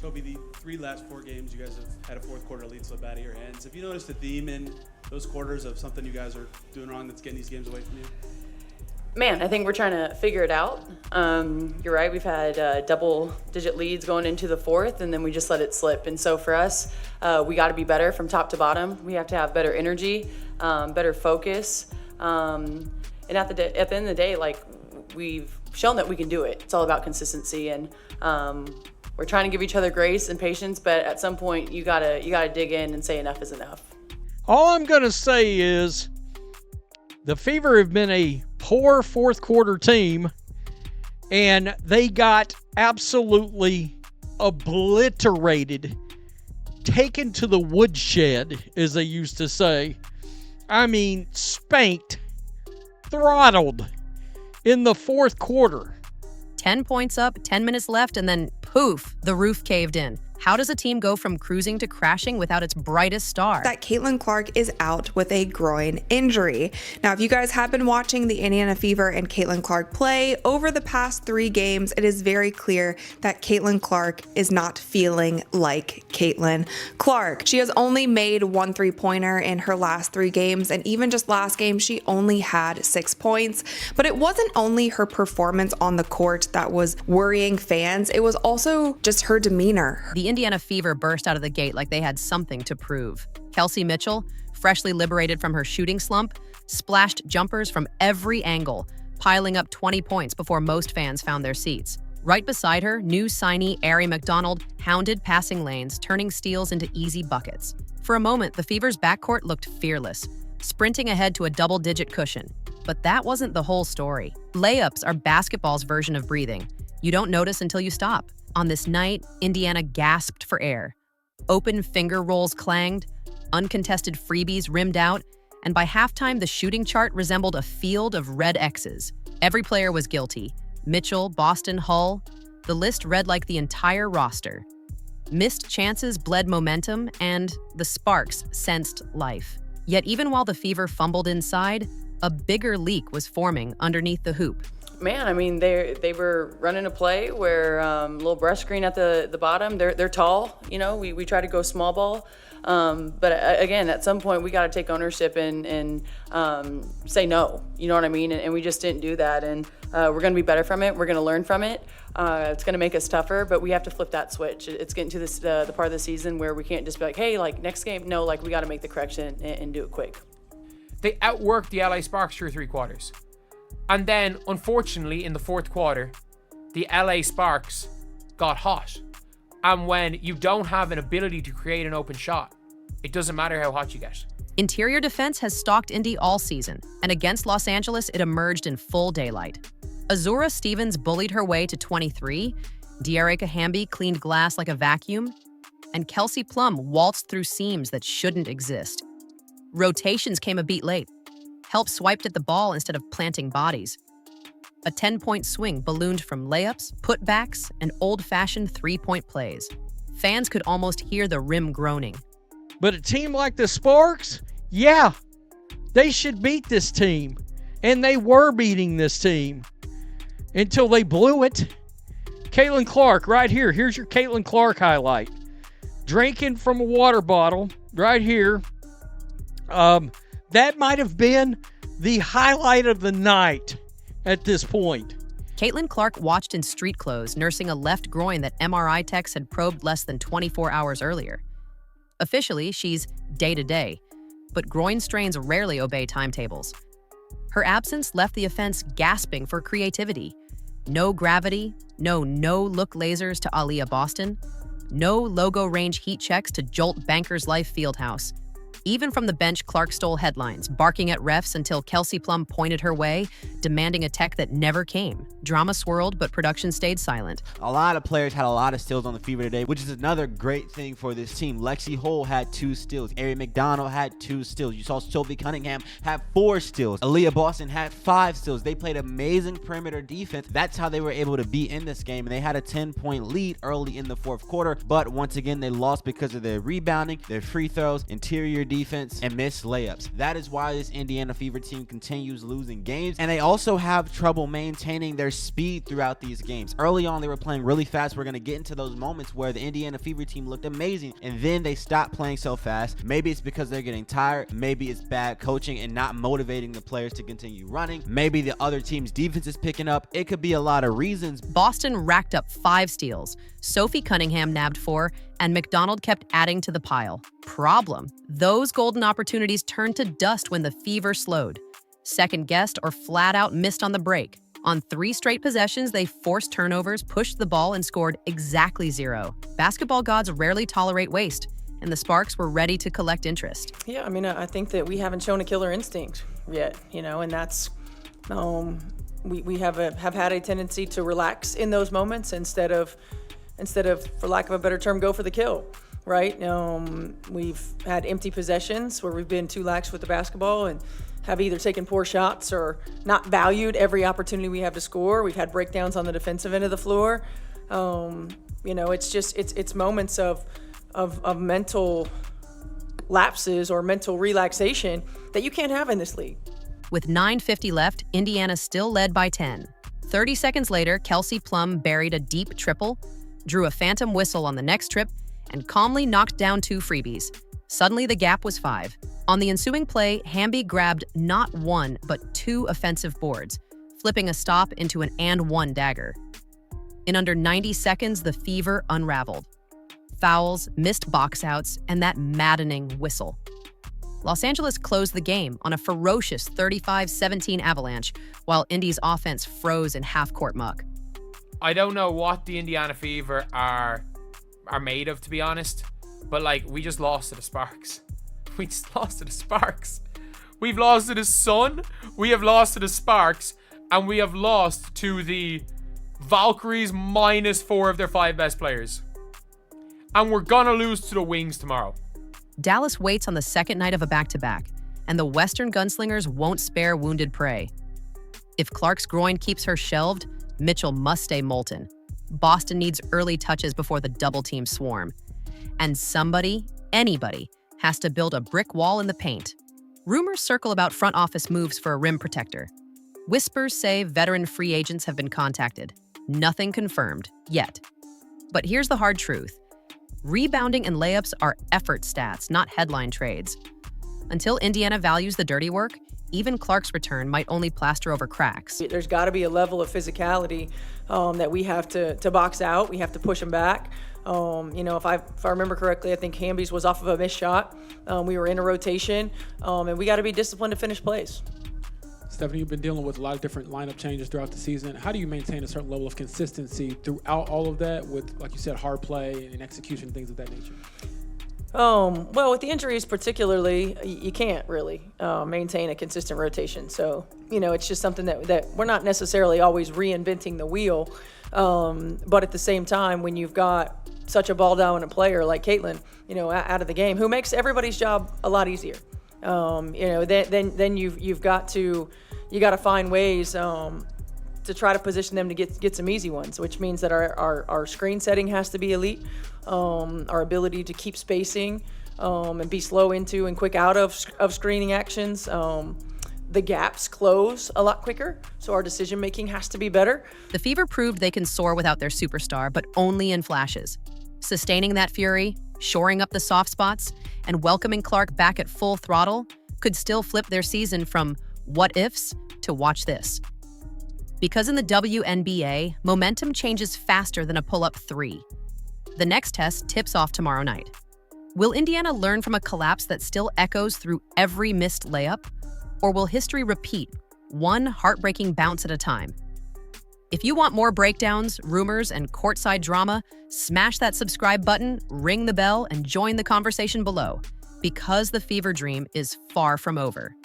Kobe, the last four games, you guys have had a fourth quarter lead slip out of your hands. Have you noticed a theme in those quarters of something you guys are doing wrong that's getting these games away from you? Man, I think we're trying to figure it out. You're right, we've had double-digit leads going into the fourth, and then we just let it slip. And so for us, we got to be better from top to bottom. We have to have better energy, better focus. And at the end of the day, like, we've shown that we can do it. It's all about consistency, and we're trying to give each other grace and patience, but at some point you gotta dig in and say enough is enough. All I'm going to say is the Fever have been a poor fourth quarter team, and they got absolutely obliterated, taken to the woodshed, as they used to say. I mean, spanked, throttled in the fourth quarter. 10 points up, 10 minutes left, and then poof, the roof caved in. How does a team go from cruising to crashing without its brightest star? That Caitlin Clark is out with a groin injury. Now, if you guys have been watching the Indiana Fever and Caitlin Clark play over the past 3 games, it is very clear that Caitlin Clark is not feeling like Caitlin Clark. She has only made 1 3-pointer in her last 3 games, and even just last game, she only had 6 points. But it wasn't only her performance on the court that was worrying fans, it was also just her demeanor. The Indiana Fever burst out of the gate like they had something to prove. Kelsey Mitchell, freshly liberated from her shooting slump, splashed jumpers from every angle, piling up 20 points before most fans found their seats. Right beside her, new signee Ari McDonald hounded passing lanes, turning steals into easy buckets. For a moment, the Fever's backcourt looked fearless, sprinting ahead to a double-digit cushion. But that wasn't the whole story. Layups are basketball's version of breathing. You don't notice until you stop. On this night, Indiana gasped for air. Open finger rolls clanged, uncontested freebies rimmed out, and by halftime, the shooting chart resembled a field of red X's. Every player was guilty. Mitchell, Boston, Hull. The list read like the entire roster. Missed chances bled momentum, and the Sparks sensed life. Yet even while the Fever fumbled inside, a bigger leak was forming underneath the hoop. Man, I mean, they were running a play where little brush screen at the bottom. They're tall, you know. We try to go small ball, but again, at some point we got to take ownership and say no. You know what I mean? And we just didn't do that. And we're going to be better from it. We're going to learn from it. It's going to make us tougher, but we have to flip that switch. It's getting to this the part of the season where we can't just be like, hey, like next game. No, like we got to make the correction and do it quick. They outworked the LA Sparks through 3 quarters. And then, unfortunately, in the fourth quarter, the LA Sparks got hot. And when you don't have an ability to create an open shot, it doesn't matter how hot you get. Interior defense has stalked Indy all season, and against Los Angeles, it emerged in full daylight. Azura Stevens bullied her way to 23, Diarra Hamby cleaned glass like a vacuum, and Kelsey Plum waltzed through seams that shouldn't exist. Rotations came a beat late. Help swiped at the ball instead of planting bodies. A 10-point swing ballooned from layups, putbacks, and old-fashioned 3-point plays. Fans could almost hear the rim groaning. But a team like the Sparks, yeah, they should beat this team. And they were beating this team until they blew it. Caitlin Clark, right here. Here's your Caitlin Clark highlight. Drinking from a water bottle right here. That might have been the highlight of the night at this point. Caitlin Clark watched in street clothes, nursing a left groin that MRI techs had probed less than 24 hours earlier. Officially, she's day-to-day, but groin strains rarely obey timetables. Her absence left the offense gasping for creativity. No gravity, no no-look lasers to Aaliyah Boston, no logo range heat checks to jolt Bankers Life Fieldhouse. Even from the bench, Clark stole headlines, barking at refs until Kelsey Plum pointed her way, demanding a tech that never came. Drama swirled, but production stayed silent. A lot of players had a lot of steals on the Fever today, which is another great thing for this team. Lexi Hull had 2 steals. Ari McDonald had 2 steals. You saw Sophie Cunningham have 4 steals. Aaliyah Boston had 5 steals. They played amazing perimeter defense. That's how they were able to be in this game, and they had a 10-point lead early in the fourth quarter, but once again, they lost because of their rebounding, their free throws, interior defense, defense and missed layups. That is why this Indiana Fever team continues losing games, and they also have trouble maintaining their speed throughout these games. Early on, they were playing really fast. We're going to get into those moments where the Indiana Fever team looked amazing, and then they stopped playing so fast. Maybe it's because they're getting tired. Maybe it's bad coaching and not motivating the players to continue running. Maybe the other team's defense is picking up. It could be a lot of reasons. Boston racked up 5 steals. Sophie Cunningham nabbed 4, and McDonald kept adding to the pile. Problem: those golden opportunities turned to dust when the Fever slowed. Second-guessed or flat-out missed on the break. On 3 straight possessions, they forced turnovers, pushed the ball, and scored exactly 0. Basketball gods rarely tolerate waste, and the Sparks were ready to collect interest. Yeah, I mean, I think that we haven't shown a killer instinct yet, and that's we have had a tendency to relax in those moments instead of, for lack of a better term, go for the kill, right? We've had empty possessions where we've been too lax with the basketball and have either taken poor shots or not valued every opportunity we have to score. We've had breakdowns on the defensive end of the floor. It's moments of mental lapses or mental relaxation that you can't have in this league. With 9:50 left, Indiana still led by 10. 30 seconds later, Kelsey Plum buried a deep triple, drew a phantom whistle on the next trip, and calmly knocked down 2 freebies. Suddenly, the gap was 5. On the ensuing play, Hamby grabbed not 1, but 2 offensive boards, flipping a stop into an and-1 dagger. In under 90 seconds, the Fever unraveled. Fouls, missed box outs, and that maddening whistle. Los Angeles closed the game on a ferocious 35-17 avalanche, while Indy's offense froze in half-court muck. I don't know what the Indiana Fever are made of, to be honest, but we just lost to the Sparks. We just lost to the Sparks. We've lost to the Sun, we have lost to the Sparks, and we have lost to the Valkyries minus 4 of their 5 best players. And we're gonna lose to the Wings tomorrow. Dallas waits on the second night of a back-to-back, and the Western gunslingers won't spare wounded prey. If Clark's groin keeps her shelved, Mitchell must stay molten. Boston needs early touches before the double-team swarm. And somebody, anybody, has to build a brick wall in the paint. Rumors circle about front office moves for a rim protector. Whispers say veteran free agents have been contacted. Nothing confirmed, yet. But here's the hard truth. Rebounding and layups are effort stats, not headline trades. Until Indiana values the dirty work, even Clark's return might only plaster over cracks. There's got to be a level of physicality that we have to box out. We have to push them back. If I remember correctly, I think Hamby's was off of a missed shot. We were in a rotation, and we got to be disciplined to finish plays. Stephanie, you've been dealing with a lot of different lineup changes throughout the season. How do you maintain a certain level of consistency throughout all of that with, like you said, hard play and execution, things of that nature? Well, with the injuries particularly, you can't really maintain a consistent rotation. So, it's just something that we're not necessarily always reinventing the wheel. But at the same time, when you've got such a ball-dominant player like Caitlin, out of the game, who makes everybody's job a lot easier, then you've got to find ways to try to position them to get some easy ones, which means that our screen setting has to be elite. Our ability to keep spacing and be slow into and quick out of screening actions. The gaps close a lot quicker, so our decision making has to be better. The Fever proved they can soar without their superstar, but only in flashes. Sustaining that fury, shoring up the soft spots, and welcoming Clark back at full throttle could still flip their season from what ifs to watch this. Because in the WNBA, momentum changes faster than a pull-up 3. The next test tips off tomorrow night. Will Indiana learn from a collapse that still echoes through every missed layup? Or will history repeat, one heartbreaking bounce at a time? If you want more breakdowns, rumors, and courtside drama, smash that subscribe button, ring the bell, and join the conversation below, because the Fever dream is far from over.